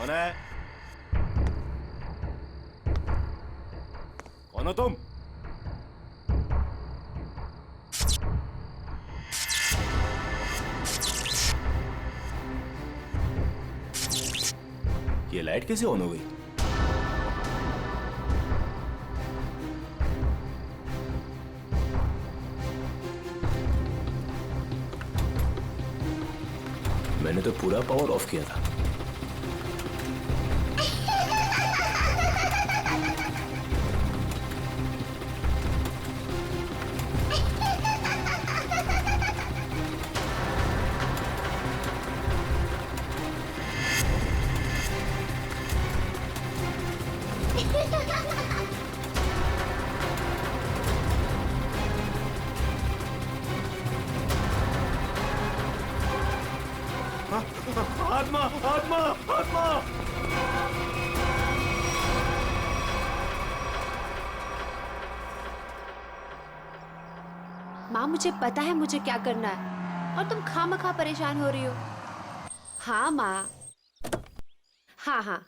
कौन है? कौन हो तुम? ये लाइट कैसे ऑन हो गई? मैंने तो पूरा पावर ऑफ किया था। आत्मा आत्मा आत्मा! माँ, मुझे पता है मुझे क्या करना है और तुम खामखा परेशान हो रही हो। हाँ माँ, हाँ,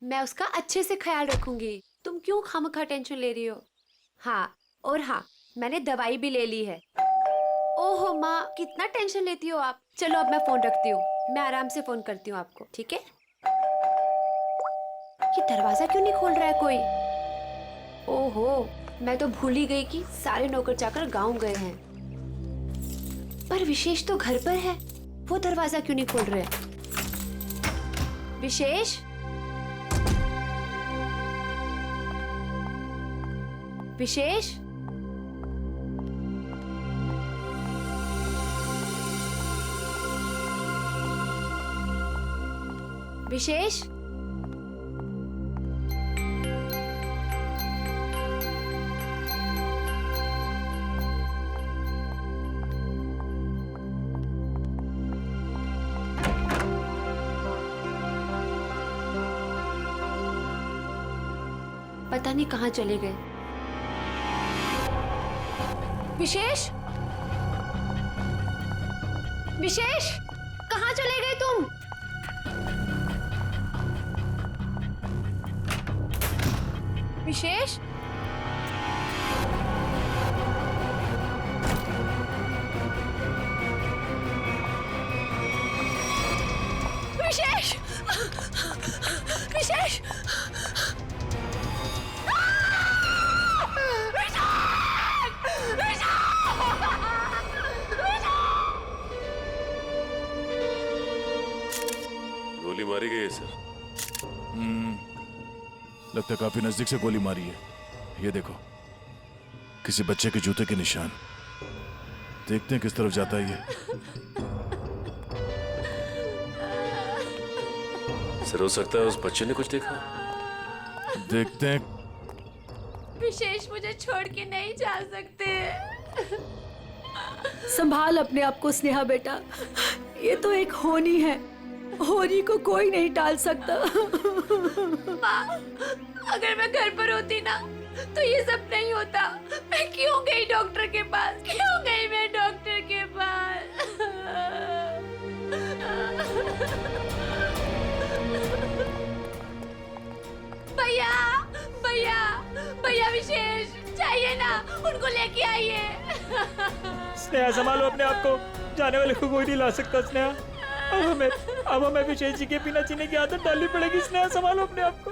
मैं उसका अच्छे से ख्याल रखूंगी। तुम क्यों खामखा टेंशन ले रही हो? हाँ, और हाँ, मैंने दवाई भी ले ली है। ओहो माँ, कितना टेंशन लेती हो आप। चलो अब मैं फोन रखती हूँ, मैं आराम से फोन करती हूँ आपको, ठीक है? ये दरवाजा क्यों नहीं खोल रहा है कोई? ओहो, मैं तो भूल ही गई कि सारे नौकर चाकर गांव गए हैं। पर विशेष तो घर पर है, वो दरवाजा क्यों नहीं खोल रहे? विशेष, विशेष, विशेष, पता नहीं कहाँ चले गए। विशेष, विशेष, कहाँ चले गए तुम? विशेष, विशेष, विशेष, गोली मारी गई है सर। लगता है काफी नजदीक से गोली मारी है। ये देखो, किसी बच्चे के जूते के निशान। देखते हैं किस तरफ जाता है ये। सर, हो सकता है उस बच्चे ने कुछ देखा। देखते हैं। विशेष, मुझे छोड़ के नहीं जा सकते। संभाल अपने आप को स्नेहा बेटा, ये तो एक होनी है, होनी को कोई नहीं टाल सकता। माँ, अगर मैं घर पर होती ना तो ये सब नहीं होता। मैं क्यों गई डॉक्टर के पास? क्यों गई मैं डॉक्टर के पास? भैया, भैया, भैया विशेष चाहिए ना, उनको लेके आइए। स्नेहा, संभालो अपने आप को, जाने वाले को कोई नहीं ला सकता। स्नेहा, अब हमें विशेष जी के बिना जीने की आदत डालनी पड़ेगी। स्नेहा, संभालो अपने आप को।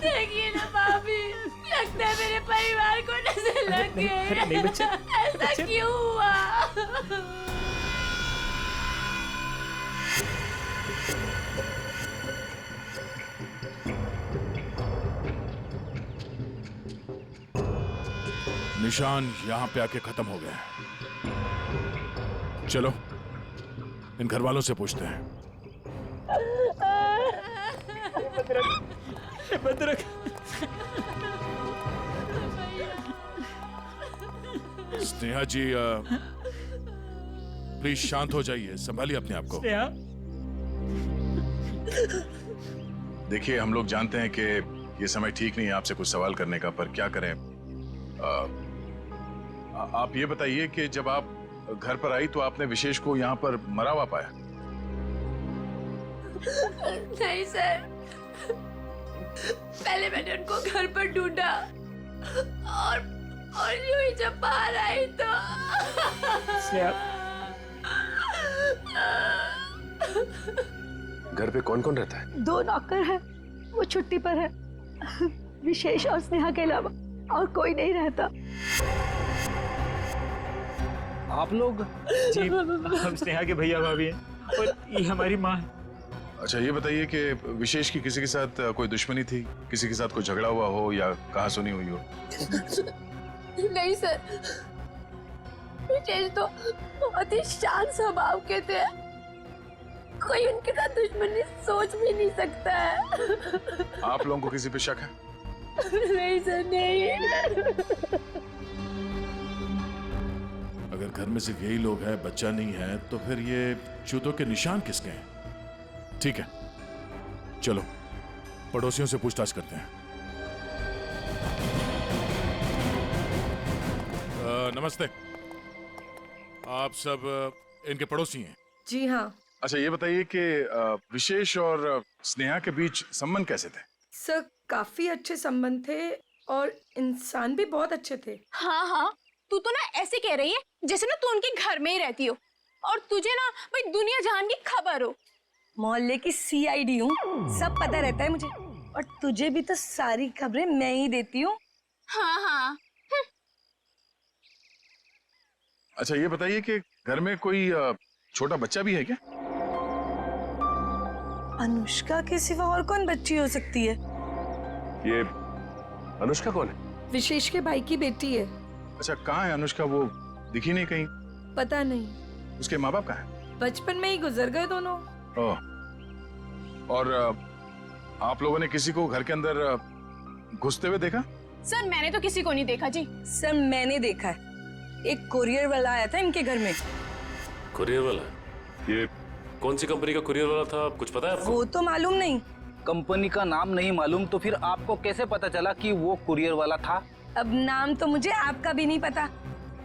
देखिए ना भाभी, लगता है मेरे परिवार को नजर लग गई। अरे नहीं बच्चे, ऐसा क्यों हुआ? निशान यहां पे आके खत्म हो गए। चलो इन घर वालों से पूछते हैं। भद्रक, स्नेहा जी, प्लीज शांत हो जाइए, संभालिए अपने आप को। स्नेहा, देखिए, हम लोग जानते हैं कि ये समय ठीक नहीं है आपसे कुछ सवाल करने का, पर क्या करें। आप ये बताइए कि जब आप घर पर आई तो आपने विशेष को यहाँ पर मरा हुआ पाया? नहीं सर, पहले मैंने उनको घर पर ढूंढा और यूं ही जब बाहर आई तो स्नेहा, घर पे कौन कौन रहता है? 2 नौकर है, वो छुट्टी पर है। विशेष और स्नेहा के अलावा और कोई नहीं रहता। आप लोग? जी, हम स्नेहा के भैया भाभी हैं और ये हमारी माँ है। अच्छा, ये बताइए कि विशेष की किसी के साथ कोई दुश्मनी थी, किसी के साथ कोई झगड़ा हुआ हो या कहा सुनी हुई हो? नहीं सर, विशेष तो बहुत ही शांत स्वभाव के थे, कोई उनके साथ दुश्मनी सोच भी नहीं सकता है। आप लोगों को किसी पे शक है? नहीं सर, नहीं। अगर घर में सिर्फ यही लोग हैं, बच्चा नहीं है, तो फिर ये जूतों के निशान किसके हैं? ठीक है, चलो पड़ोसियों से पूछताछ करते हैं। नमस्ते, आप सब इनके पड़ोसी हैं? जी हाँ अच्छा, ये बताइए कि विशेष और स्नेहा के बीच संबंध कैसे थे? सर, काफी अच्छे संबंध थे और इंसान भी बहुत अच्छे थे। हाँ हाँ, तू तो ना ऐसे कह रही है जैसे ना तू उनके घर में ही रहती हो और तुझे ना भाई दुनिया जहान की खबर हो। मोहल्ले की CID हूँ, सब पता रहता है मुझे, और तुझे भी तो सारी खबरें मैं ही देती हूँ। हाँ हाँ। अच्छा, ये बताइए कि घर में कोई छोटा बच्चा भी है क्या? अनुष्का के सिवा और कौन बच्ची हो सकती है? ये अनुष्का कौन है? विशेष के भाई की बेटी है। अच्छा, कहाँ है अनुष्का? वो दिखी नहीं कहीं। पता नहीं, उसके माँ बाप कहाँ हैं? बचपन में ही गुजर गए दोनों। ओह, और आप लोगों ने किसी को घर के अंदर घुसते हुए देखा? सर, मैंने तो किसी को नहीं देखा जी। सर, मैंने देखा है, एक कुरियर वाला आया था इनके घर में। कुरियर वाला? ये कौन सी कंपनी का कुरियर वाला था, कुछ पता है आपको? वो तो मालूम नहीं। कंपनी का नाम नहीं मालूम तो फिर आपको कैसे पता चला कि वो कुरियर वाला था? अब नाम तो मुझे आपका भी नहीं पता,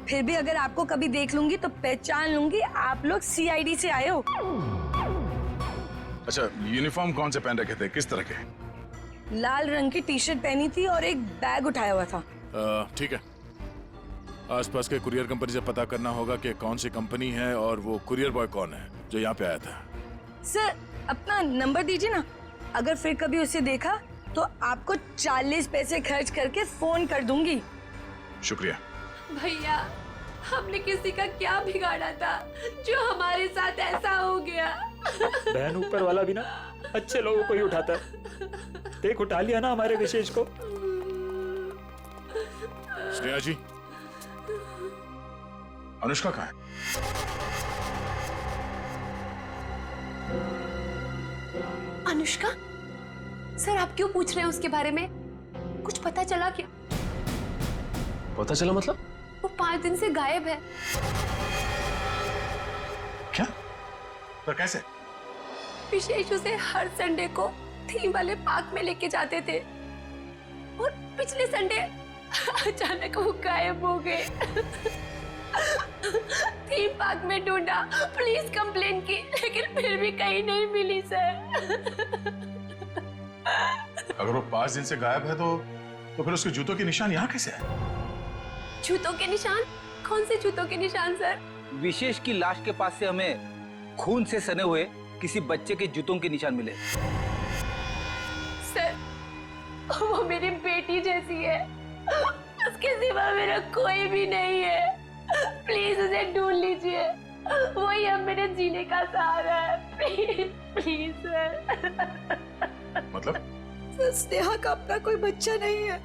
फिर भी अगर आपको कभी देख लूंगी तो पहचान लूंगी आप लोग CID से आए हो। अच्छा, यूनिफॉर्म कौन से पहन रखे थे, किस तरह के? लाल रंग की टी-शर्ट पहनी थी और एक बैग उठाया हुआ था। ठीक है, आसपास के कुरियर कंपनी से पता करना होगा कि कौन सी कंपनी है और वो कुरियर बॉय कौन है जो यहाँ पे आया था। सर, अपना नंबर दीजिए ना, अगर फिर कभी उसे देखा तो आपको 40 पैसे खर्च करके फोन कर दूंगी। शुक्रिया। भैया, हमने किसी का क्या बिगाड़ा था जो हमारे साथ ऐसा हो गया? बहन, ऊपर वाला भी ना अच्छे लोगों को ही उठाता है। देख, उठा लिया ना हमारे विशेष को। स्नेहा जी, अनुष्का कहाँ है? अनुष्का? सर, आप क्यों पूछ रहे हैं उसके बारे में? कुछ पता चला क्या? पता चला मतलब? वो 5 दिन से गायब है। क्या? पर कैसे? विशेष उसे हर संडे को थीम वाले पार्क में लेके जाते थे और पिछले संडे अचानक वो गायब हो गए। थीम पार्क में ढूंढा, पुलिस कंप्लेन की, लेकिन फिर भी कहीं नहीं मिली सर। अगर वो 5 दिन से गायब है तो फिर उसके जूतों के निशान यहाँ कैसे है? जूतों के निशान? कौन से जूतों के निशान सर? विशेष की लाश के पास से हमें खून से सने हुए किसी बच्चे के जूतों के निशान मिले। सर, वो मेरी बेटी जैसी है, उसके सिवा मेरा कोई भी नहीं है। प्लीज उसे ढूंढ लीजिए, वही अब मेरे जीने का सहारा है। Please please sir. मतलब? सर, स्नेहा का अपना कोई बच्चा नहीं है।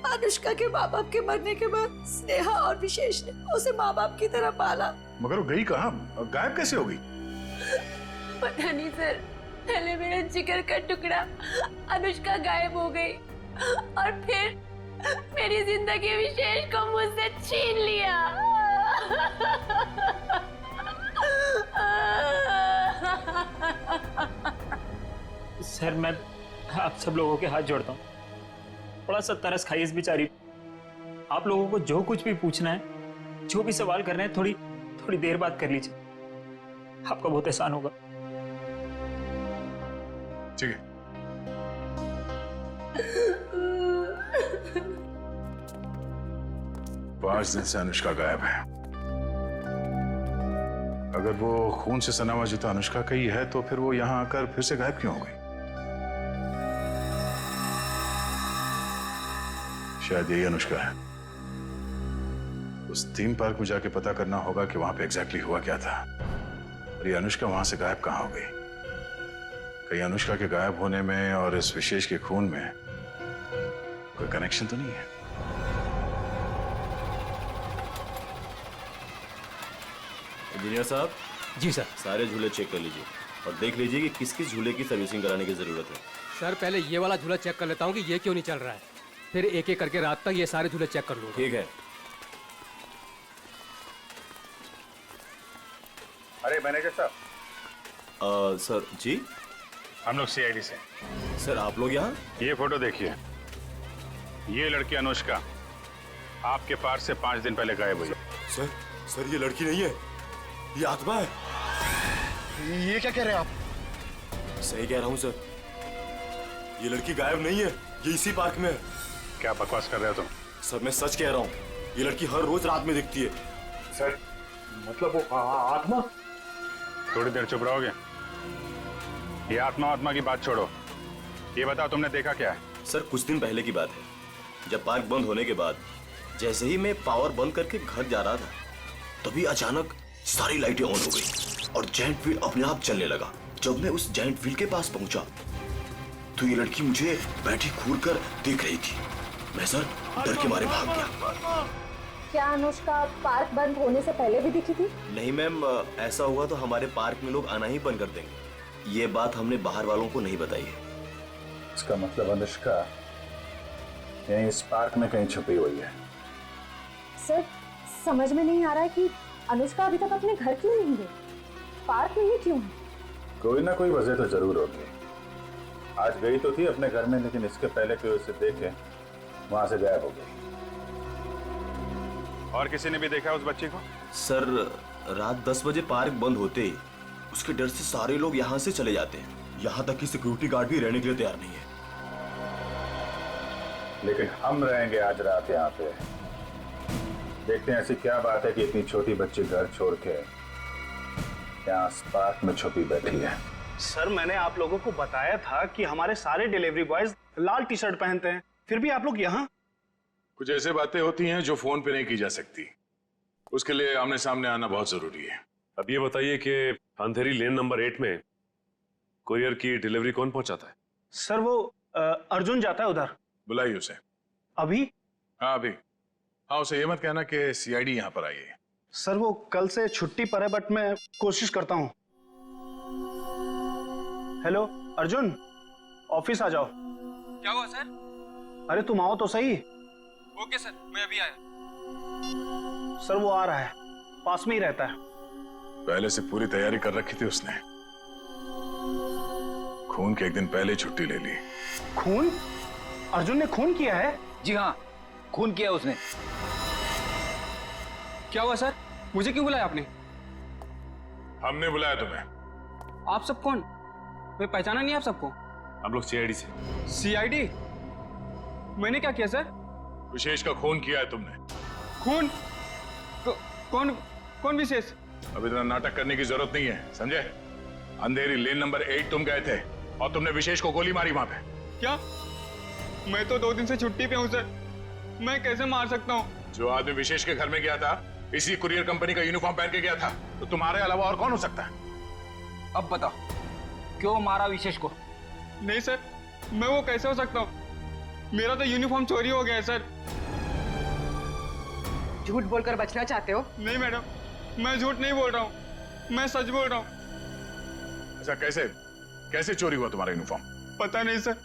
अनुष्का के माँ बाप के मरने के बाद स्नेहा और विशेष ने उसे माँ बाप की तरह पाला। मगर वो गई कहाँ? गायब कैसे हो गई? पता नहीं सर, पहले मेरा जिगर का टुकड़ा अनुष्का गायब हो गई और फिर मेरी जिंदगी विशेष को मुझसे छीन लिया। सर, मैं आप सब लोगों के हाथ जोड़ता हूँ, थोड़ा सा तरस खाइए इस बेचारी। आप लोगों को जो कुछ भी पूछना है, जो भी सवाल करना है, थोड़ी थोड़ी देर बात कर लीजिए, आपका बहुत एहसान होगा। ठीक है। पांच दिन से अनुष्का गायब है। अगर वो खून से सना हुआ जूता अनुष्का का ही है तो फिर वो यहां आकर फिर से गायब क्यों हो गई? शायद यही अनुष्का है। उस थीम पार्क में जाके पता करना होगा कि वहां पे एग्जैक्टली हुआ क्या था और ये अनुष्का वहां से गायब कहां हो गई। कहीं अनुष्का के गायब होने में और इस विशेष के खून में कोई कनेक्शन तो नहीं है? इंजीनियर साहब। जी सर। सारे झूले चेक कर लीजिए और देख लीजिए कि किस किस झूले की सर्विसिंग कराने की जरूरत है। सर पहले ये वाला झूला चेक कर लेता हूँ कि ये क्यों नहीं चल रहा है, फिर एक एक करके रात तक ये सारे झूले चेक कर लूँगा। ठीक है। अरे मैनेजर साहब। सर जी। हम लोग सीआईडी से। सर आप लोग यहाँ? ये फोटो देखिए, ये लड़की अनुष्का आपके पार्क से 5 दिन पहले गायब हुई। सर ये लड़की नहीं है, ये आत्मा है। ये क्या कह रहे हैं आप? सही कह रहा हूँ सर, ये लड़की गायब नहीं है, ये इसी पार्क में है। क्या बकवास कर रहे हो तुम? सर मैं सच कह रहा हूँ, ये लड़की हर रोज रात में दिखती है। सर मतलब वो आत्मा? थोड़ी देर चुप रहोगे? ये आत्मा की बात छोड़ो, ये बताओ तुमने देखा क्या है? सर कुछ दिन पहले की बात है, जब पार्क बंद होने के बाद जैसे ही मैं पावर बंद करके घर जा रहा था, तभी अचानक सारी लाइटें ऑन हो गई और जायंट व्हील अपने आप चलने लगा। जब मैं उस जायंट व्हील के पास पहुंचा तो ये लड़की मुझे बैठी घूर कर देख रही थी। मैं सर डर के मारे भाग गया। क्या अनुष्का पार्क बंद होने से पहले भी दिखी थी? नहीं मैम, ऐसा हुआ तो हमारे पार्क में लोग आना ही बंद कर देंगे। ये बात हमने बाहर वालों को नहीं बताई है। इसका मतलब अनुष्का यहीं इस पार्क में कहीं छुपी हुई है। सर समझ में नहीं आ रहा है कि अनुष्का अभी तक अपने घर क्यों नहीं गई, पार्क में ही क्यों है? कोई ना कोई वजह तो जरूर होगी। आज गई तो थी अपने घर में, लेकिन इसके पहले कोई उसे देखे वहां से गायब हो गई। और किसी ने भी देखा उस बच्ची को? सर रात 10 बजे पार्क बंद होते ही उसके डर से सारे लोग यहाँ से चले जाते हैं, यहाँ तक कि सिक्योरिटी गार्ड भी रहने के लिए तैयार नहीं है। लेकिन हम रहेंगे आज रात यहाँ पे। देखते हैं ऐसी क्या बात है कि इतनी छोटी बच्ची घर छोड़ के यहाँ पार्क में छुपी बैठी है। सर मैंने आप लोगों को बताया था कि हमारे सारे डिलीवरी बॉयज लाल टी शर्ट पहनते हैं, फिर भी आप लोग यहाँ। कुछ ऐसे बातें होती हैं जो फोन पे नहीं की जा सकती, उसके लिए आमने सामने आना बहुत जरूरी है। अब ये बताइए कि अंधेरी लेन नंबर 8 में कुरियर की डिलीवरी कौन पहुंचाता है? सर वो अर्जुन जाता है उधर। बुलाइए उसे। अभी? हाँ अभी। हाँ उसे ये मत कहना कि सीआईडी यहाँ पर आई है। सर वो कल से छुट्टी पर है, बट मैं कोशिश करता हूँ। हेलो अर्जुन, ऑफिस आ जाओ। क्या हुआ सर? अरे तुम आओ तो सही। ओके सर, मैं अभी आया। सर वो आ रहा है, पास में ही रहता है। पहले से पूरी तैयारी कर रखी थी उसने। खून के एक दिन पहले ही छुट्टी ले ली। खून? अर्जुन ने खून किया है? जी हाँ, खून किया उसने। क्या हुआ सर? मुझे क्यों बुलाया आपने? हमने बुलाया तुम्हें। आप सब कौन? मैं पहचाना नहीं आप सबको। हम लोग सीआईडी से। सीआईडी? मैंने क्या किया सर? विशेष का खून किया है तुमने। खून? कौन कौन विशेष? अब इतना नाटक करने की जरूरत नहीं है, समझे? अंधेरी लेन नंबर 8 तुम गए थे और तुमने विशेष को गोली मारी वहां पे। क्या? मैं तो 2 दिन से छुट्टी पे हूँ सर, मैं कैसे मार सकता हूँ? जो आदमी विशेष के घर में गया था इसी कुरियर कंपनी का यूनिफॉर्म पहन के गया था, तो तुम्हारे अलावा और कौन हो सकता है? अब बताओ क्यों मारा विशेष को? नहीं सर, मैं वो कैसे हो सकता हूँ? मेरा तो यूनिफॉर्म चोरी हो गया है सर। झूठ बोलकर बचना चाहते हो? नहीं मैडम, मैं झूठ नहीं बोल रहा हूँ, मैं सच बोल रहा हूँ। अच्छा कैसे कैसे चोरी हुआ तुम्हारा यूनिफॉर्म? पता नहीं सर,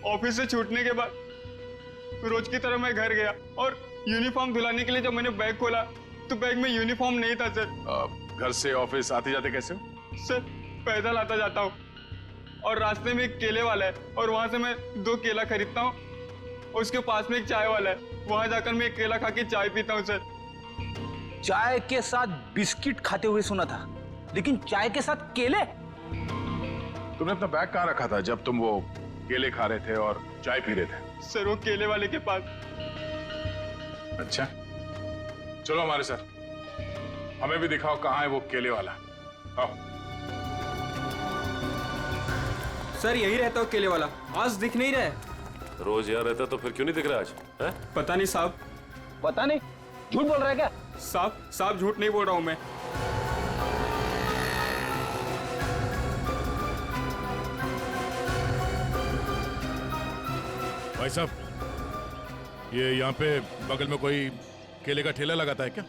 ऑफिस से छूटने के बाद रोज की तरह मैं घर गया और यूनिफॉर्म धुलाने के लिए जब मैंने बैग खोला तो बैग में यूनिफॉर्म नहीं था सर। घर से ऑफिस आते जाते कैसे हो? सर पैदल आता जाता हूँ और रास्ते में एक केले वाला है और वहां से मैं 2 केला खरीदता हूँ, उसके पास में एक चाय वाला है, वहां जाकर मैं एक केला खा के चाय पीता हूँ सर। चाय के साथ बिस्किट खाते हुए सुना था, लेकिन चाय के साथ केले? तुमने अपना बैग कहाँ रखा था जब तुम वो केले खा रहे थे और चाय पी रहे थे? सर वो केले वाले के पास। अच्छा, चलो हमारे साथ, हमें भी दिखाओ कहाँ है वो केले वाला। आओ। सर यही रहता हो केले वाला, आज दिख नहीं रहा है। रोज यहाँ रहता तो फिर क्यों नहीं दिख रहा आज? है? पता नहीं साहब। पता नहीं, झूठ बोल रहा है क्या? साहब झूठ नहीं बोल रहा हूँ मैं। भाई साहब, ये यहाँ पे बगल में कोई केले का ठेला लगाता है क्या?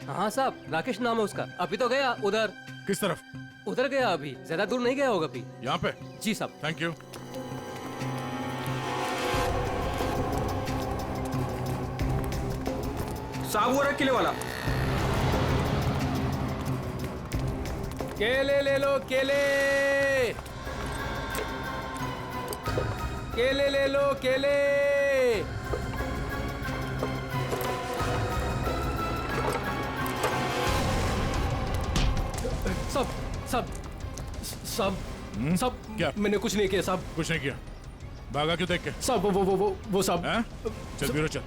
हाँ साहब, राकेश नाम है उसका। अभी तो गया उधर। किस तरफ? उधर गया, अभी ज्यादा दूर नहीं गया होगा अभी। यहाँ पे? जी साहब। Thank you. साहब वो रहा केले वाला। केले ले लो, केले केले ले लो, केले। सब सब सब सब क्या? मैंने कुछ नहीं किया साहब। कुछ नहीं किया? भागा क्यों देख के? साहब वो साहब। चल ब्यूरो चल।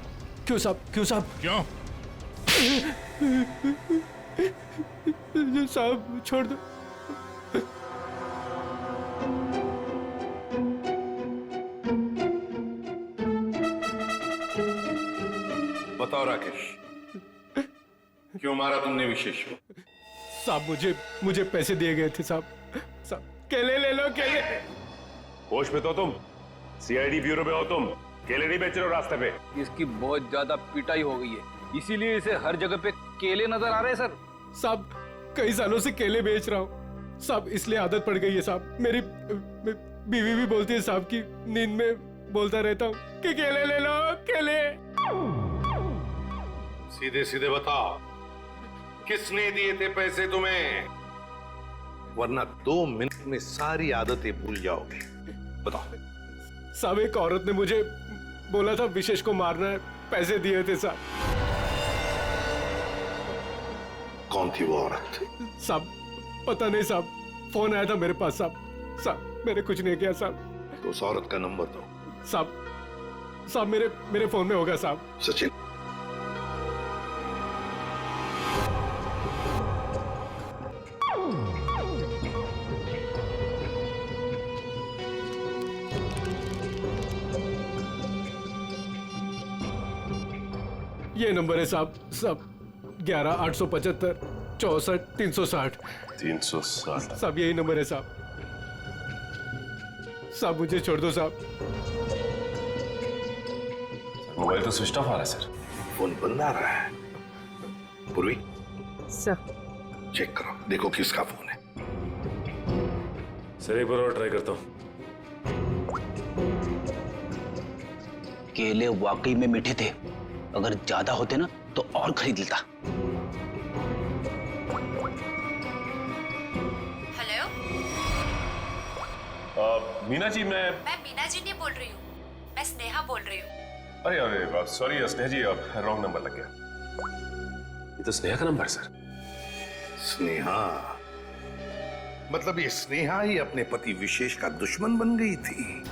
क्यों साहब? क्यों साहब? क्यों? साहब छोड़ दो। बताओ राकेश, क्यों मारा तुमने विशेष को? साहब मुझे पैसे दिए गए थे साहब। साहब केले ले लो, केले। होश में तो तुम? सीआईडी ब्यूरो में हो तुम? केले नहीं बेच रहे हो रास्ते पे? इसकी बहुत ज्यादा पिटाई हो गई है, इसीलिए इसे हर जगह पे केले नजर आ रहे हैं सर। साहब कई सालों से केले बेच रहा हूँ साहब, इसलिए आदत पड़ गई है साहब। मेरी बीवी भी बोलती है साहब की नींद में बोलता रहता हूँ कि केले ले लो, केले। सीधे सीधे बताओ, किसने दिए थे पैसे तुम्हें? वरना 2 मिनट में सारी आदतें भूल जाओगे। बताओ। साहब एक औरत ने मुझे बोला था विशेष को मारना है, पैसे दिए थे साहब। कौन थी वो औरत? साहब पता नहीं साहब, फोन आया था मेरे पास साहब। साहब मैंने कुछ नहीं किया साहब। तो उस औरत का नंबर दो। साहब मेरे फोन में होगा साहब। सचिन, ये नंबर है साहब। 11-875 64 360। 360। साहब यही नंबर है साहब। साहब मुझे छोड़ दो साहब। मोबाइल तो स्विच ऑफ आ रहा है सर। फोन बंद आ रहा है। पूर्वी सर चेक करो, देखो किसका फोन है। सर एक बार और ट्राई करता हूँ। केले वाकई में मीठे थे, अगर ज्यादा होते ना तो और खरीद लेता। हेलो, मीना जी, मैं मीना जी नहीं बोल रही हूँ, मैं स्नेहा बोल रही हूँ। अरे सॉरी स्नेहा जी, अब रॉन्ग नंबर लग गया। ये तो स्नेहा का नंबर है सर। स्नेहा? मतलब ये स्नेहा ही अपने पति विशेष का दुश्मन बन गई थी।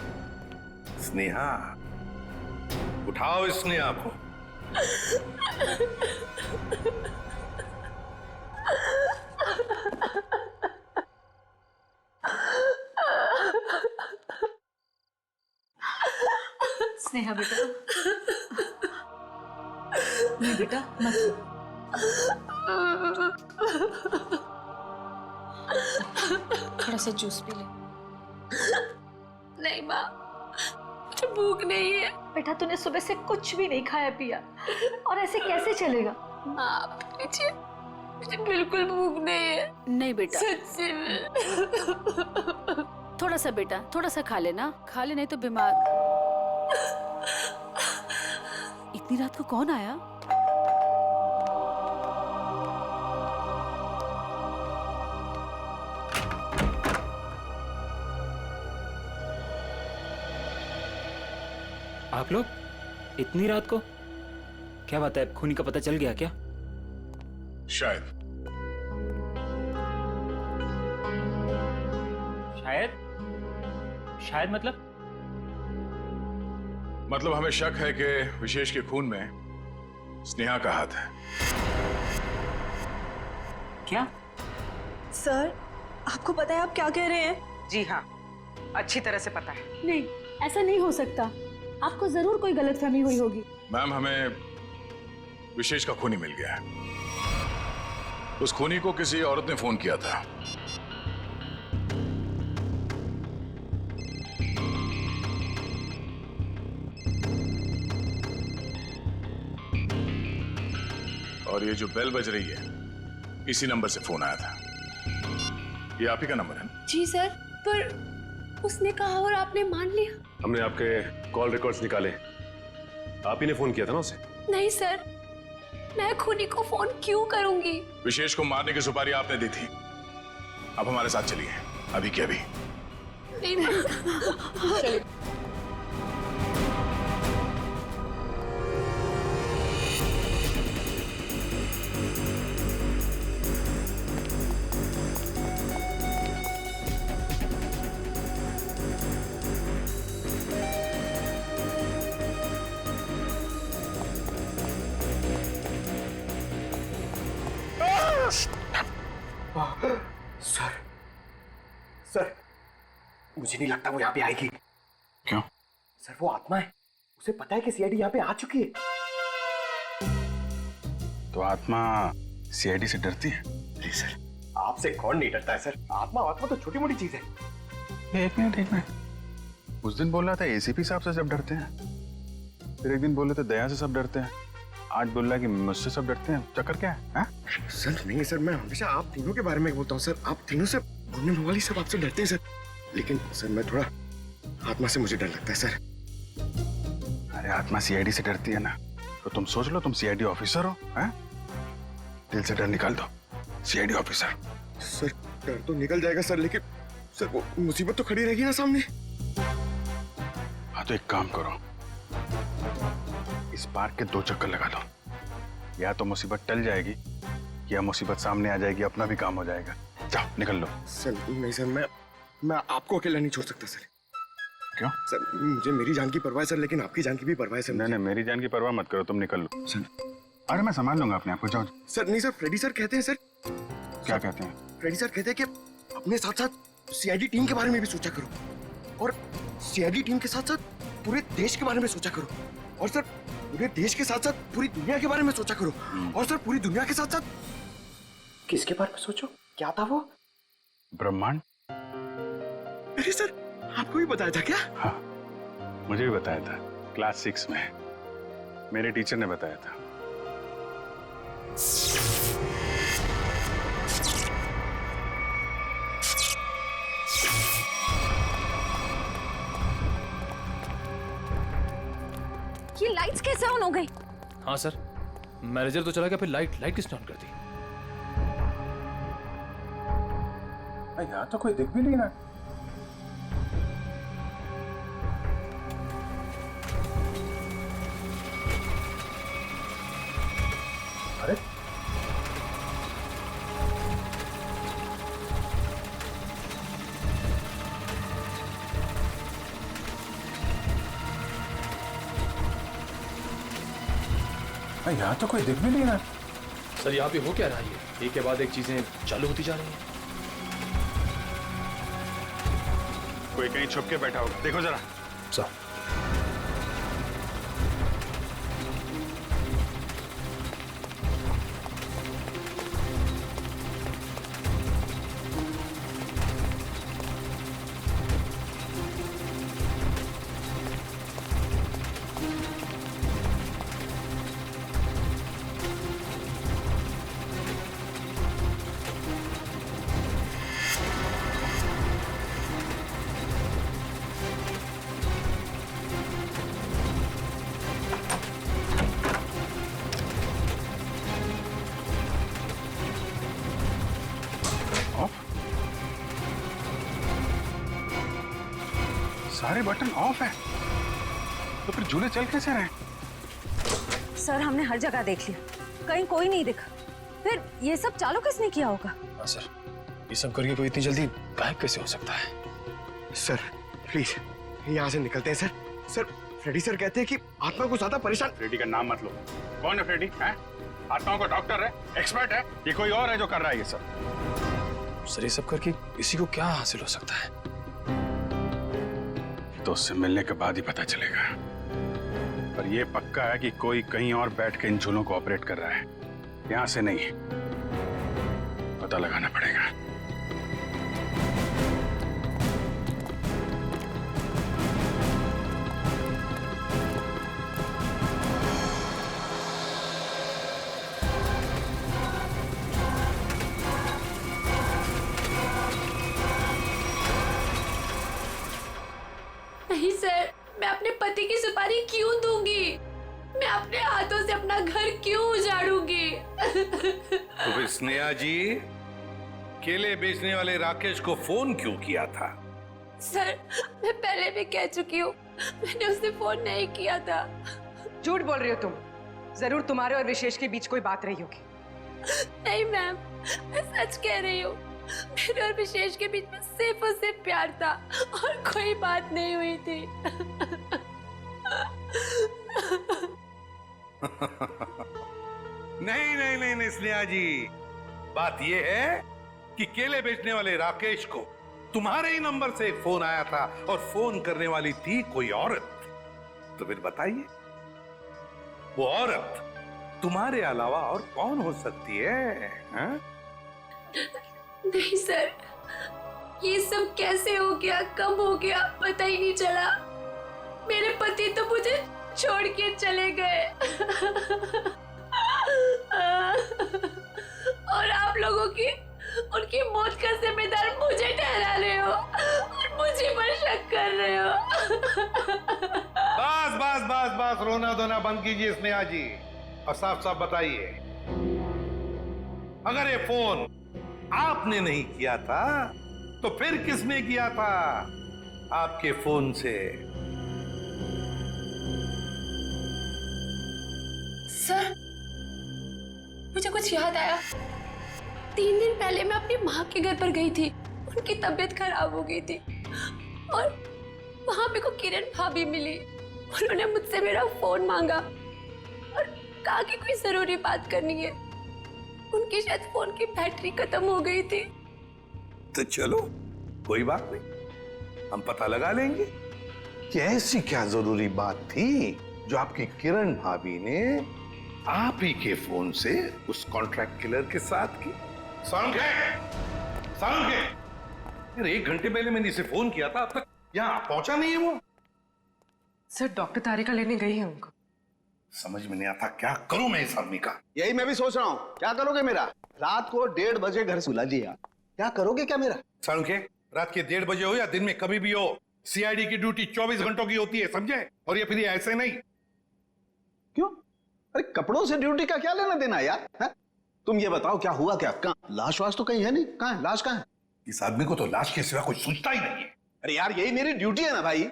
स्नेहा, उठाओ इस स्नेहा को। स्नेहा बेटा, नहीं बेटा मत। थोड़ा सा जूस पी ले। नहीं माँ, मुझे भूख नहीं है। बेटा तूने सुबह से कुछ भी नहीं खाया पिया, और ऐसे कैसे चलेगा? माँ मुझे बिल्कुल भूख नहीं है। नहीं बेटा, सच्ची में। थोड़ा सा बेटा, थोड़ा सा खा लेना, खा ले नहीं तो बीमार। इतनी रात को कौन आया? आप लोग इतनी रात को? क्या बात है, खूनी का पता चल गया क्या? शायद। शायद? शायद मतलब? मतलब हमें शक है कि विशेष के खून में स्नेहा का हाथ है। क्या? सर, आपको पता है आप क्या कह रहे हैं? जी हाँ, अच्छी तरह से पता है। नहीं, ऐसा नहीं हो सकता। आपको जरूर कोई गलतफहमी हुई होगी। मैम, हमें विशेष का खूनी मिल गया है। उस खूनी को किसी औरत ने फोन किया था। और ये जो बेल बज रही है, इसी नंबर से फोन आया था। ये आप ही का नंबर है ना? जी सर, पर उसने कहा और आपने मान लिया। हमने आपके कॉल रिकॉर्ड्स निकाले, आप ही ने फोन किया था ना उसे? नहीं सर, मैं खूनी को फोन क्यों करूंगी? विशेष को मारने की सुपारी आपने दी थी। अब हमारे साथ चलिए, अभी के अभी। नहीं, सर, सर, मुझे नहीं लगता वो यहाँ पे आएगी। क्यों? सर, वो आत्मा है, उसे पता है कि सीआईडी यहाँ पे आ चुकी है। तो आत्मा सीआईडी से डरती है? नहीं सर, आपसे कौन नहीं डरता है सर? आत्मा तो छोटी मोटी चीज है। एक मिनट। उस दिन बोल रहा था एसीपी साहब से सब डरते हैं, फिर एक दिन बोले थे दया से सब डरते हैं, आज बोल रहा है कि मुझसे सब डरते हैं। चक्कर क्या है? सर नहीं सर, मैं हमेशा आप तीनों के बारे में बोलता हूँ सर। आप तीनों से बोलने वाली सब आपसे डरते हैं सर। लेकिन सर मैं थोड़ा आत्मा से मुझे डर लगता है सर। अरे आत्मा सीआईडी से डरती है ना, तो तुम सोच लो तुम सीआईडी ऑफिसर हो, हैं? दिल से डर निकाल दो, सीआईडी ऑफिसर। सर डर तो निकल जाएगा सर, लेकिन सर वो मुसीबत तो खड़ी रहेगी ना सामने। हाँ तो एक काम करो, इस पार्क के 2 चक्कर लगा दो, या तो मुसीबत टल जाएगी या मुसीबत सामने आ जाएगी, अपना भी काम हो जाएगा। जाओ निकल लो। सर नहीं सर, मैं आपको अकेला नहीं छोड़ सकता सर। क्यों? सर मुझे मेरी जान की परवाह है सर, लेकिन आपकी जान की भी परवाह है सर। नहीं, मेरी जान की परवाह मत करो, तुम निकल लो। सर अरे मैं संभाल लूंगा अपने आप को, जाओ। सर नहीं सर, फ्रेडी सर कहते हैं सर। क्या कहते हैं? फ्रेडी सर कहते हैं कि अपने साथ साथ सीआईडी टीम के बारे में भी सोचा करो, और सीआईडी टीम के साथ साथ पूरे देश के बारे में सोचा करो, और सर पूरे देश के साथ साथ पूरी दुनिया के बारे में सोचा करो, और सर पूरी दुनिया के साथ साथ किसके बारे में सोचो? क्या था वो? ब्रह्मांड। अरे सर, आपको भी बताया था क्या? हाँ, मुझे भी बताया था, क्लास 6 में मेरे टीचर ने बताया था। ये लाइट्स कैसे ऑन हो गई? हाँ सर, मैनेजर तो चला गया, फिर लाइट किसने ऑन कर दी? यहाँ तो कोई दिख भी नहीं रहा। अरे यहाँ तो कोई दिख भी नहीं रहा। सर यहाँ पे हो क्या रहा है? एक के बाद एक चीजें चालू होती जा रही हैं। कोई कहीं छुप के बैठा होगा, देखो जरा। सर सारे बटन ऑफ है, तो फिर झूले चल कैसे रहे? सर हमने हर जगह देख लिया, कहीं कोई नहीं दिखा। फिर ये सब चालू किसने किया होगा? हाँ सर, ये सब करके कोई इतनी जल्दी गायब कैसे हो सकता है? सर प्लीज यहाँ से निकलते हैं सर। सर फ्रेडी सर कहते हैं कि आत्मा को ज्यादा परेशान। फ्रेडी का नाम मत लो। कौन है फ्रेडी? हैं? आत्माओं का डॉक्टर है, एक्सपर्ट है, ये कोई और है जो कर रहा है ये सब? सर ये सब करके किसी को क्या हासिल हो सकता है? तो उससे मिलने के बाद ही पता चलेगा। पर ये पक्का है कि कोई कहीं और बैठ के इन झूलों को ऑपरेट कर रहा है, यहां से नहीं। पता लगाना पड़ेगा। नहीं सर, मैं अपने पति की सुपारी क्यों दूंगी? मैं अपने हाथों से अपना घर क्यों उजाड़ूंगी? तो फिर स्नेहा जी, केले बेचने वाले राकेश को फोन क्यों किया था? सर, मैं पहले भी कह चुकी हूँ, मैंने उसे फोन नहीं किया था। झूठ बोल रही हो तुम। जरूर तुम्हारे और विशेष के बीच कोई बात रही होगी। नहीं मैम, मैं सच कह रही हूँ। मेरे और विशेष के बीच में सिर्फ और सिर्फ प्यार था और कोई बात नहीं हुई थी। नहीं नहीं नहीं नहीं स्नेहा जी, बात यह है कि केले बेचने वाले राकेश को तुम्हारे ही नंबर से एक फोन आया था और फोन करने वाली थी कोई औरत। तो फिर बताइए, वो औरत तुम्हारे अलावा और कौन हो सकती है? हा? नहीं सर, ये सब कैसे हो गया, कब हो गया, पता ही नहीं चला। मेरे पति तो मुझे छोड़ के चले गए और आप लोगों की उनकी मौत का जिम्मेदार मुझे ठहरा रहे हो और मुझे पर शक कर रहे हो। बस बस बस बस, रोना धोना बंद कीजिए स्नेहा जी, और साफ साफ बताइए, अगर ये फोन आपने नहीं किया था तो फिर किसने किया था आपके फोन से? सर, मुझे कुछ याद आया। 3 दिन पहले मैं अपनी माँ के घर पर गई थी। उनकी तबीयत खराब हो गई थी और वहां मेरे को किरण भाभी मिली। उन्होंने मुझसे मेरा फोन मांगा और कहा कि कोई जरूरी बात करनी है। उनकी शायद फोन की बैटरी खत्म हो गई थी। तो चलो कोई बात नहीं, हम पता लगा लेंगे कि ऐसी क्या जरूरी बात थी जो आपकी किरण भाभी ने आप ही के फोन से उस कॉन्ट्रैक्ट किलर के साथ की। साउंड यार, 1 घंटे पहले मैंने इसे फोन किया था, अब तक यहाँ पहुंचा नहीं है वो। सर डॉक्टर तारिका लेने गई है उनको। समझ में नहीं आता क्या करूं मैं इस आदमी का। यही मैं भी सोच रहा हूँ, क्या करोगे मेरा? रात को 1:30 बजे घर सुला दिया, क्या करोगे क्या मेरा? साउंड के रात के 1:30 बजे हो या दिन में कभी भी हो, सीआईडी की ड्यूटी 24 घंटों की होती है, समझे? और ये फिर ये ऐसे नहीं। क्यों? अरे कपड़ों से ड्यूटी का क्या लेना देना यार? है? तुम ये बताओ क्या हुआ क्या? कहाँ लाश वाश तो कहीं है नहीं, कहाँ है लाश? कहाँ है? इस आदमी को तो लाश के सिवा कुछ सोचता ही नहीं है। अरे यार यही मेरी ड्यूटी है ना भाई।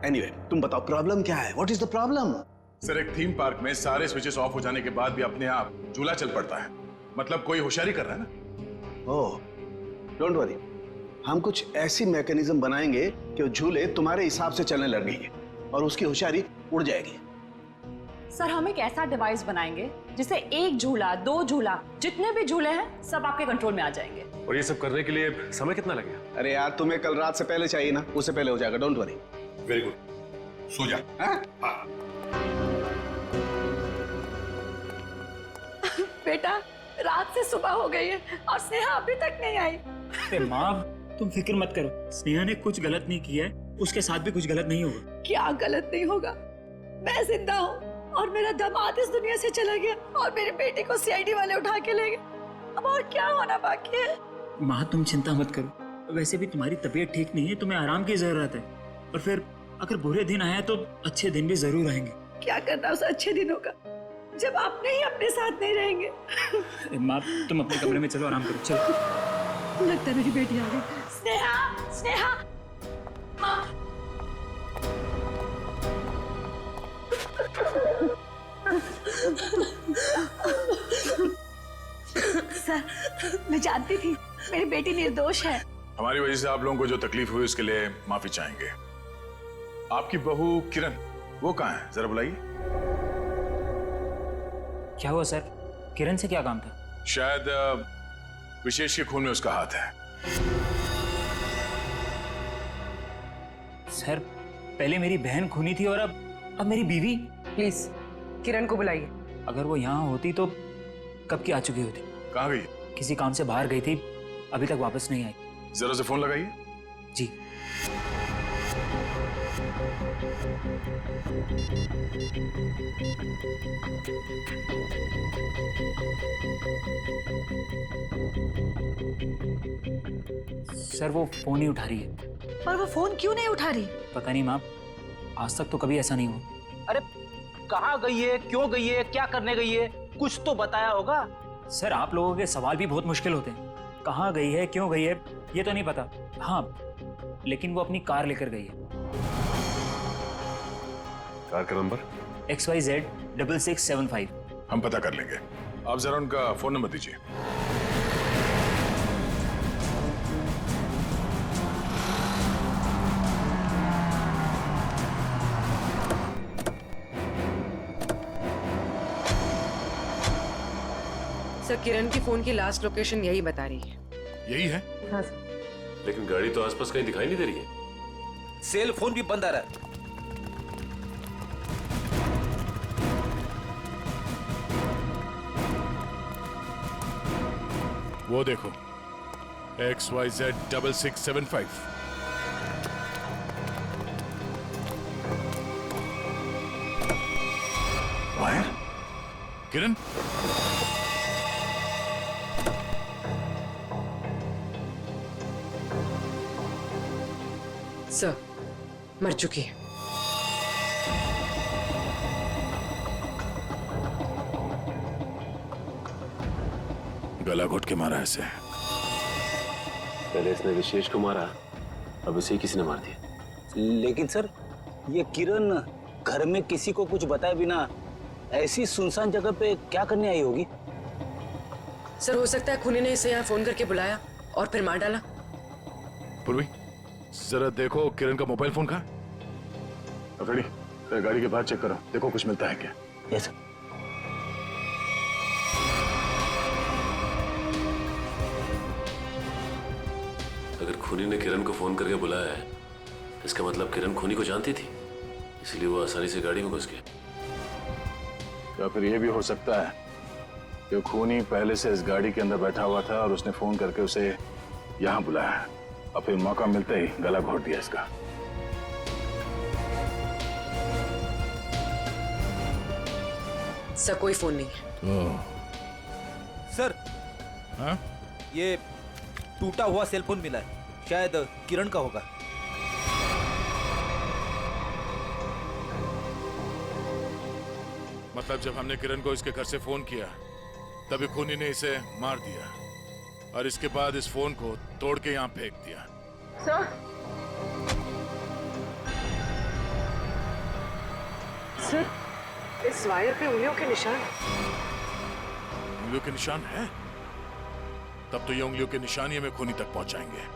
एनीवे, तुम बताओ प्रॉब्लम क्या है? What is the problem? Sir, एक थीम पार्क में सारे स्विचेस ऑफ हो जाने के बाद भी अपने आप झूला चल पड़ता है। मतलब कोई होशियारी कर रहा है ना। ओह, डोंट वरी, हम कुछ ऐसी मैकेनिज्म बनाएंगे कि वो झूले तुम्हारे हिसाब से चलने लगेंगे और उसकी होशियारी उड़ जाएगी। सर, हम एक ऐसा डिवाइस बनाएंगे जिससे 1 झूला, 2 झूला, जितने भी झूले हैं सब आपके कंट्रोल में आ जाएंगे। और ये सब करने के लिए समय कितना लगेगा? अरे यार, तुम्हें कल रात से पहले चाहिए ना, उससे पहले हो जाएगा, डोंट वरी। वेरी गुड, सो जा। हाँ? बेटा, रात से सुबह हो गई है और स्नेहा अभी तक नहीं आई। अरे माँ, तुम फिक्र मत करो, स्नेहा ने कुछ गलत नहीं किया है, उसके साथ भी कुछ गलत नहीं होगा। क्या गलत नहीं होगा? मैं जिंदा हूँ और मेरा दामाद इस दुनिया से चला गया और मेरी बेटी को सीआईडी वाले उठा के ले गए। अब और क्या होना बाकी है? माँ तुम चिंता मत करो, वैसे भी तुम्हारी तबीयत ठीक नहीं है, तुम्हें आराम की जरूरत है। और फिर अगर बुरे दिन आए तो अच्छे दिन भी जरूर आएंगे। क्या करना उस अच्छे दिनों का जब आपने ही अपने साथ नहीं रहेंगे। माँ तुम अपने कमरे में चलो, आराम करो, चलो। लगता है मेरी बेटी आ गई। स्नेहा, स्नेहा, माँ। सर मैं जानती थी मेरी बेटी निर्दोष है। हमारी वजह से आप लोगों को जो तकलीफ हुई उसके लिए माफी चाहेंगे। आपकी बहू किरण वो कहाँ है, जरा बुलाइए। क्या हुआ सर? किरण से क्या काम था? शायद विशेष के खून में उसका हाथ है। सर पहले मेरी बहन खूनी थी और अब मेरी बीवी। प्लीज किरण को बुलाइए। अगर वो यहाँ होती तो कब की आ चुकी होती। कहाँ गई? किसी काम से बाहर गई थी, अभी तक वापस नहीं आई। जरा से फोन लगाइए। जी। सर वो फोन नहीं उठा रही है। पर वो फोन क्यों नहीं उठा रही? पता नहीं माँ, आज तक तो कभी ऐसा नहीं हुआ। अरे कहाँ गई है, क्यों गई है, क्या करने गई है, कुछ तो बताया होगा। सर आप लोगों के सवाल भी बहुत मुश्किल होते हैं। कहाँ गई है, क्यों गई है, ये तो नहीं पता। हाँ लेकिन वो अपनी कार लेकर गई है। कार का नंबर XYZ 6675। हम पता कर लेंगे। आप जरा उनका फोन नंबर दीजिए। सर किरण की फोन की लास्ट लोकेशन यही बता रही है। यही है? हाँ सर। लेकिन गाड़ी तो आसपास कहीं दिखाई नहीं दे रही है। सेल फोन भी बंद आ रहा है। वो देखो XYZ 6675। माहिर? किरण? सर मर चुकी है। गला घोट के मारा ऐसे। पहले इसने विशेष को मारा, अब इसे किसी ने मार दिया। लेकिन सर ये किरण घर में किसी को कुछ बताए बिना ऐसी सुनसान जगह पे क्या करने आई होगी? सर हो सकता है खूनी ने इसे यहाँ फोन करके बुलाया और फिर मार डाला। पूर्वी जरा देखो किरण का मोबाइल फोन कहाँ? अफरीदी गाड़ी के बाहर चेक करो, देखो कुछ मिलता है क्या। Yes sir. अगर खूनी ने किरण को फोन करके बुलाया है, इसका मतलब किरण खूनी को जानती थी, इसलिए वो आसानी से गाड़ी में घुस गया। या फिर यह भी हो सकता है कि खूनी पहले से इस गाड़ी के अंदर बैठा हुआ था और उसने फोन करके उसे यहाँ बुलाया और फिर मौका मिलते ही गला घोट दिया इसका। सर कोई फोन नहीं है। सर हाँ? ये टूटा हुआ सेल फोन मिला है, शायद किरण का होगा। मतलब जब हमने किरण को इसके घर से फोन किया तभी खूनी ने इसे मार दिया और इसके बाद इस फोन को तोड़ के यहाँ फेंक दिया। सर इस वायर पे उंगलियों के निशान। उंगलियों के निशान है? तब तो ये उंगलियों के निशान ही हमें खूनी तक पहुंचाएंगे।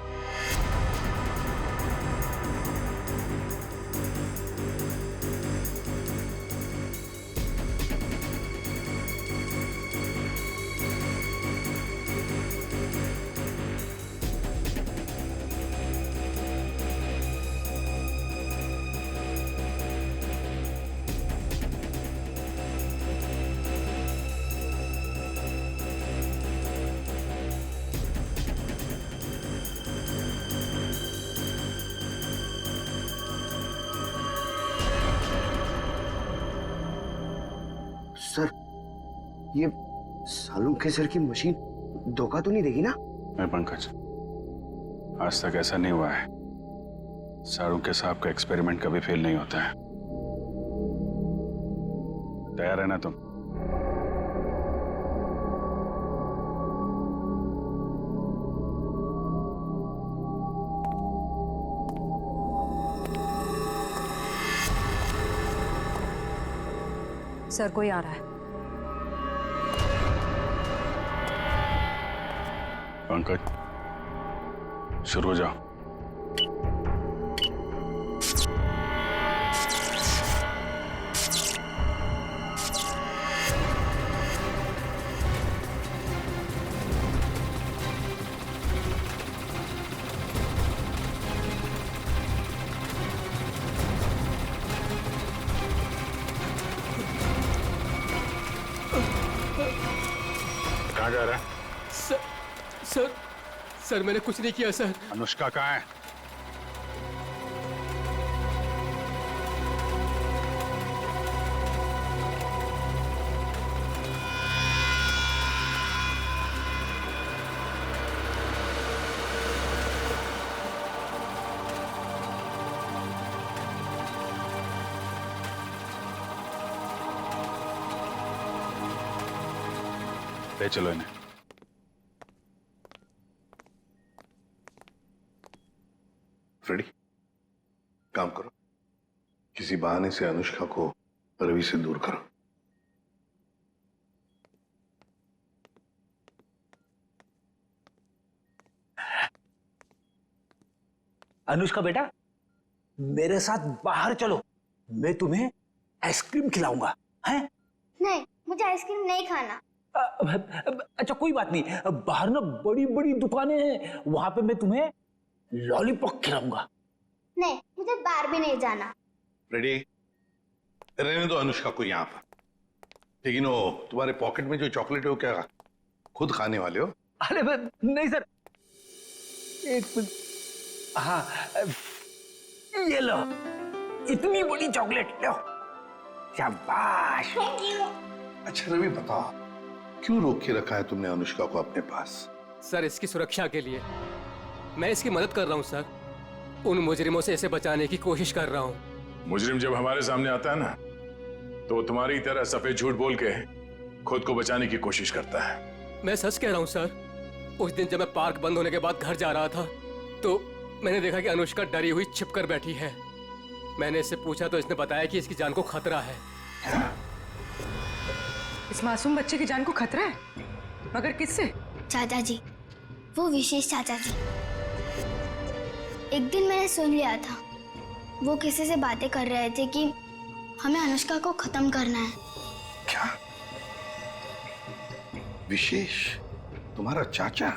सर ये सालों के सर की मशीन धोखा तो नहीं देगी ना? मैं पंकज, आज तक ऐसा नहीं हुआ है। सारों के साहब का एक्सपेरिमेंट कभी फेल नहीं होता है। तैयार है ना तुम? सर कोई आ रहा है। पंकज, शुरू हो जाओ। कहाँ जा रहा है? सर मैंने कुछ नहीं किया सर। अनुष्का कहाँ है? ले चलो इन्हें। फ्रेडी, काम करो, किसी बहाने से अनुष्का को रवि से दूर करो। अनुष्का बेटा, मेरे साथ बाहर चलो, मैं तुम्हें आइसक्रीम खिलाऊंगा। हैं? नहीं, मुझे आइसक्रीम नहीं खाना। अच्छा कोई बात नहीं, बाहर ना बड़ी बड़ी दुकानें हैं, वहां पे मैं तुम्हें लॉलीपॉप खिलाऊंगा। नहीं, मुझे बाहर भी नहीं जाना। फ्रेडी, रहने दो अनुष्का को यहाँ पर। लेकिन वो तुम्हारे पॉकेट में जो चॉकलेट है वो क्या खुद खाने वाले हो? अरे नहीं सर, एक मिनट। हाँ, ये लो, इतनी बड़ी चॉकलेट लो। शाबाश। अच्छा रवि, बताओ क्यों रोक के रखा है तुमने अनुष्का को अपने पास? सर इसकी सुरक्षा के लिए। मैं इसकी मदद कर रहा हूँ सर, उन मुजरिमों से इसे बचाने की कोशिश कर रहा हूँ। मुजरिम जब हमारे सामने आता है ना, तो वो तुम्हारी तरह सफेद झूठ बोल के खुद को बचाने की कोशिश करता है। मैं सच कह रहा हूँ सर। उस दिन जब मैं पार्क बंद होने के बाद घर जा रहा था, तो मैंने देखा कि अनुष्का डरी हुई छिपकर बैठी है। मैंने इससे पूछा तो इसने बताया कि इसकी जान को खतरा है। इस मासूम बच्चे की जान को खतरा है? मगर किससे? चाचा जी, वो विशेष चाचा जी। एक दिन मैंने सुन लिया था, वो किसी से बातें कर रहे थे कि हमें अनुष्का को खत्म करना है। क्या? विशेष तुम्हारा चाचा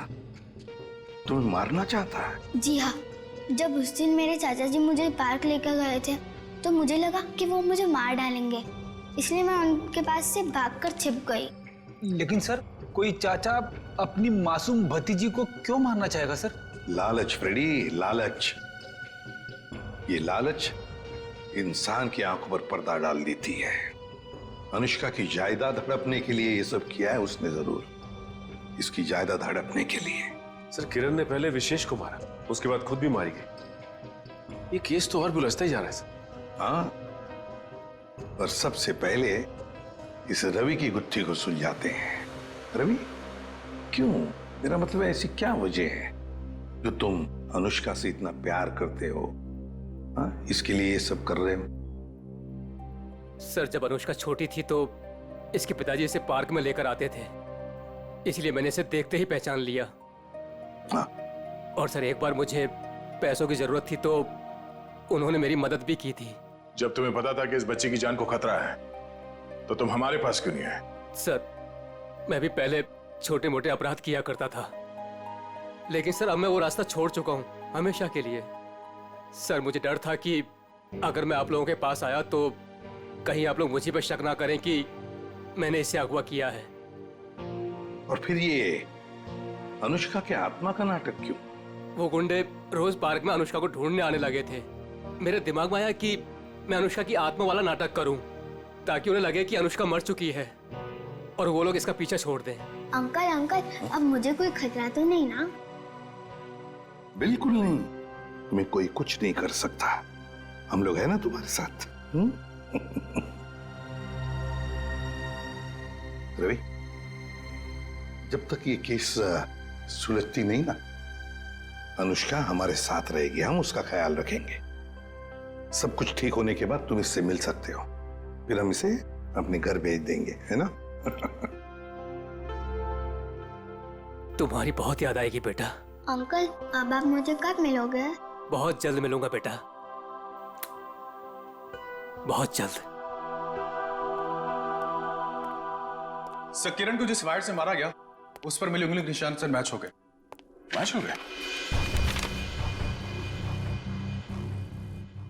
तुम्हें मारना चाहता है? जी हाँ, जब उस दिन मेरे चाचा जी मुझे पार्क लेकर गए थे, तो मुझे लगा कि वो मुझे मार डालेंगे, इसलिए मैं उनके पास से भागकर छिप गई। लेकिन सर, कोई चाचा अपनी मासूम भतीजी को क्यों मारना चाहेगा सर? लालच फ्रेडी, लालच। ये लालच इंसान की आंखों पर पर्दा डाल देती है। अनुष्का की जायदाद हड़पने के लिए ये सब किया है उसने जरूर, इसकी जायदाद हड़पने के लिए। सर किरण ने पहले विशेष को मारा, उसके बाद खुद भी मारी गई। ये केस तो और भी उलझता ही जा रहा है सर। हाँ, और सबसे पहले इस रवि की गुत्थी को सुलझाते हैं। रवि, क्यों? मेरा मतलब है, ऐसी क्या वजह है जो तुम अनुष्का से इतना प्यार करते हो? हाँ, इसके लिए ये सब कर रहे हो? सर जब अनुष्का छोटी थी तो इसके पिताजी इसे पार्क में लेकर आते थे, इसलिए मैंने इसे देखते ही पहचान लिया। हाँ। और सर एक बार मुझे पैसों की जरूरत थी तो उन्होंने मेरी मदद भी की थी। जब तुम्हें पता था कि इस बच्चे की जान को खतरा है, तो तुम हमारे पास क्यों नहीं आए? सर मैं भी पहले छोटे मोटे अपराध किया करता था, लेकिन सर अब मैं वो रास्ता छोड़ चुका हूँ हमेशा के लिए। सर मुझे डर था कि अगर मैं आप लोगों के पास आया तो कहीं आप लोग मुझे पर शक ना करें कि मैंने इसे अगवा किया है। और फिर ये अनुष्का के आत्मा का नाटक क्यों? वो गुंडे रोज पार्क में अनुष्का को ढूंढने आने लगे थे। मेरे दिमाग में आया कि मैं अनुष्का की आत्मा वाला नाटक करूं, ताकि उन्हें लगे कि अनुष्का मर चुकी है और वो लोग इसका पीछा छोड़ दें। अंकल अंकल, अब मुझे कोई खतरा तो नहीं ना? बिल्कुल नहीं, तुम्हें कोई कुछ नहीं कर सकता। हम लोग हैं ना तुम्हारे साथ। रवि, जब तक ये केस सुलझती नहीं ना, अनुष्का हमारे साथ रहेगी, हम उसका ख्याल रखेंगे। सब कुछ ठीक होने के बाद तुम इससे मिल सकते हो, फिर हम इसे अपने घर भेज देंगे, है ना? तुम्हारी बहुत याद आएगी बेटा। अंकल, अब आप मुझे कब मिलोगे? बहुत जल्द मिलूंगा बेटा, बहुत जल्द। सर, किरण को जिस वायर से मारा गया उस पर मिले उंगली के निशान से मैच हो गए। मैच हो गए?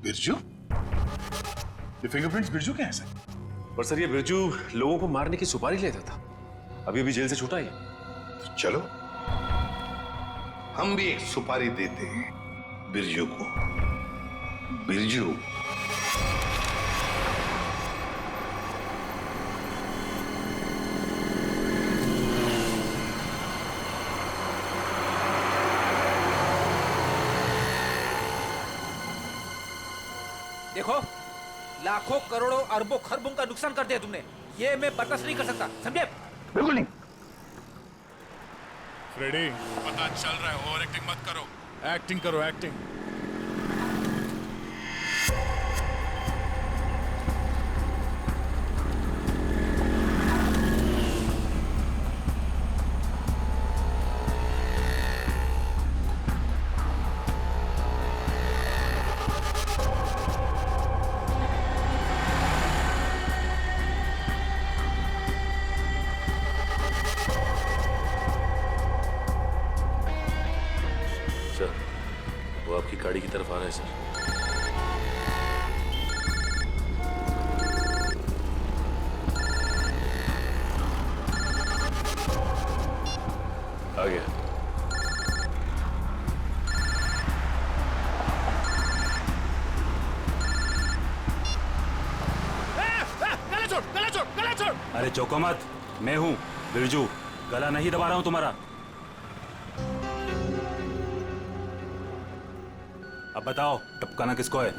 बिरजू? ये फिंगरप्रिंट्स बिरजू के हैं सर? पर सर, ये बिरजू लोगों को मारने की सुपारी लेता था, अभी अभी जेल से छूटा ही। तो चलो हम भी एक सुपारी देते हैं बिरजू को। बिरजू, देखो, लाखों करोड़ों अरबों खरबों का नुकसान कर दिया तुमने, ये मैं बर्दाश्त नहीं कर सकता, समझे? बिल्कुल नहीं। फ्रेडी, पता चल रहा है, ओवर एक्टिंग मत करो, एक्टिंग करो, एक्टिंग। वो आपकी गाड़ी की तरफ आ रहा है सर। आ गया। गला छोड़। अरे चौको मत, मैं हूँ बिरजू, गला नहीं दबा रहा हूँ तुम्हारा। अब बताओ, टपकाना किसको है?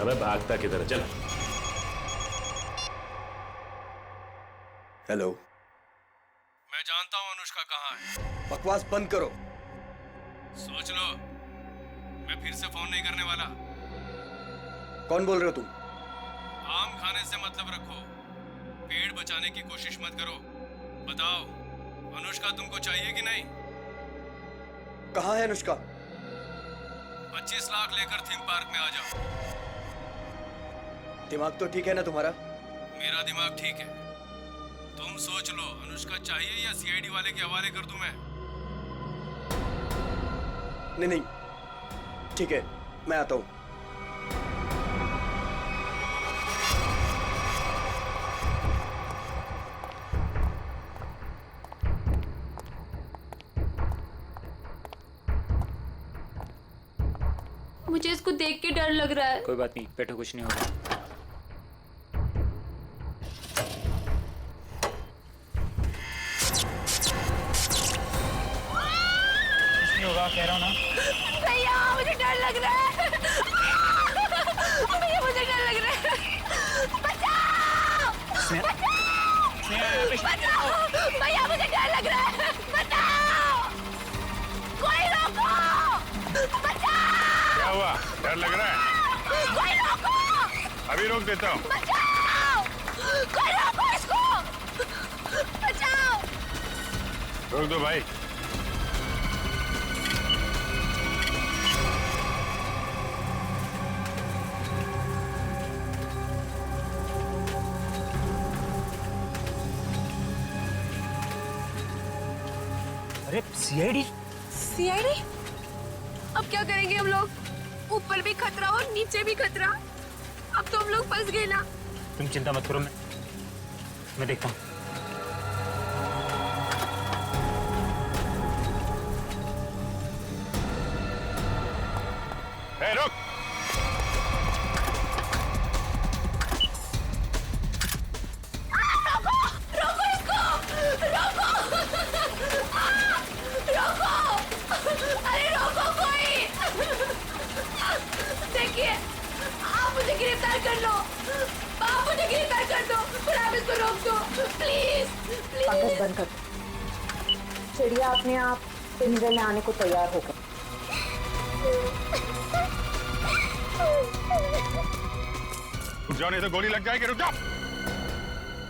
अबे भागता किधर है, चल। हेलो। मैं जानता हूं अनुष्का कहाँ है। बकवास बंद करो। सोच लो, मैं फिर से फोन नहीं करने वाला। कौन बोल रहे हो तुम? आम खाने से मतलब रखो, पेड़ बचाने की कोशिश मत करो। बताओ, अनुष्का तुमको चाहिए कि नहीं? कहाँ है अनुष्का? 25 लाख लेकर थीम पार्क में आ जाओ। दिमाग तो ठीक है ना तुम्हारा? मेरा दिमाग ठीक है। तुम सोच लो, अनुष्का चाहिए या सीआईडी वाले के हवाले कर दूं मैं? नहीं, ठीक है, मैं आता हूं। मुझे इसको देख के डर लग रहा है। कोई बात नहीं, बैठो, कुछ नहीं होगा। कह रहा हूँ ना भैया, मुझे डर लग रहा है। भैया, मुझे डर लग रहा है। बचाओ! बचाओ! भैया, मुझे डर लग रहा है। बचाओ! कोई रोको! बचाओ! क्या हुआ? डर लग रहा है? कोई रोको! अभी रोक देता हूँ। बचाओ! कोई रोको इसको! बचाओ! रोक दो भाई। अरे सीआईडी? सीआईडी? अब क्या करेंगे हम लोग? ऊपर भी खतरा और नीचे भी खतरा। अब तो हम लोग फंस गए ना। तुम चिंता मत करो, मैं देखता हूँ। रुक। रोको इसको! रोको! रोको! टर्न कर दो। चिड़िया अपने आप पिंजरे में आने को तैयार हो गई। रुक जाओ नहीं तो गोली लग जाएगी। रुक जाओ।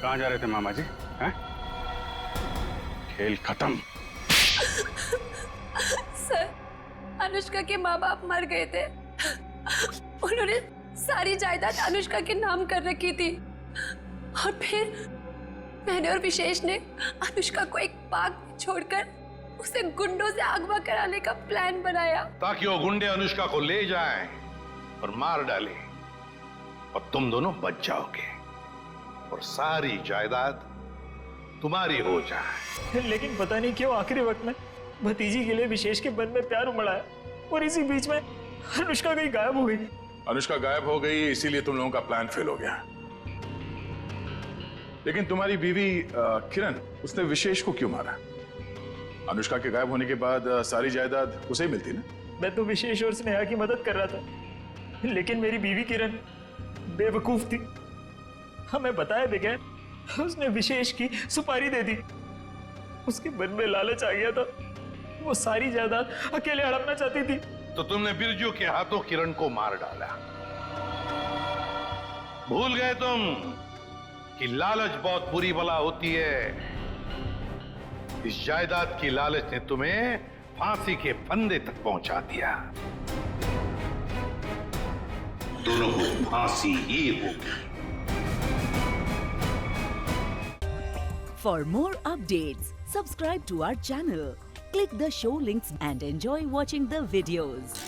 कहाँ जा रहे थे मामा जी? हैं? खेल खत्म। सर, अनुष्का के माँ बाप मर गए थे। उन्होंने सारी जायदाद अनुष्का के नाम कर रखी थी और फिर मैंने और विशेष ने अनुष्का को एक पार्क में छोड़कर उसे गुंडों से अगवा कराने का प्लान बनाया ताकि वो गुंडे अनुष्का को ले जाएं और मार डालें और तुम दोनों बच जाओगे और सारी जायदाद तुम्हारी हो जाए। लेकिन पता नहीं क्यों आखिरी वक्त में भतीजी के लिए विशेष के मन में प्यार उमड़ा है और इसी बीच में अनुष्का कहीं गायब हो गई। अनुष्का गायब हो गई इसीलिए तुम लोगों का प्लान फेल हो गया। लेकिन तुम्हारी बीवी किरण, उसने विशेष को क्यों मारा? अनुष्का के गायब होने के बाद सारी जायदाद उसे ही मिलती ना। मैं तो विशेष और स्नेहा की मदद कर रहा था, लेकिन मेरी बीवी किरण बेवकूफ थी। हमें बताया बगैर उसने विशेष की सुपारी दे दी। उसके मन में लालच आ गया था, वो सारी जायदाद अकेले हड़पना चाहती थी। तो तुमने बिरजू के हाथों किरण को मार डाला। भूल गए तुम कि लालच बहुत बुरी बला होती है। इस जायदाद की लालच ने तुम्हें फांसी के फंदे तक पहुंचा दिया। दोनों को फांसी ही होगी। For more updates, subscribe to our channel, click the show links and enjoy watching the videos.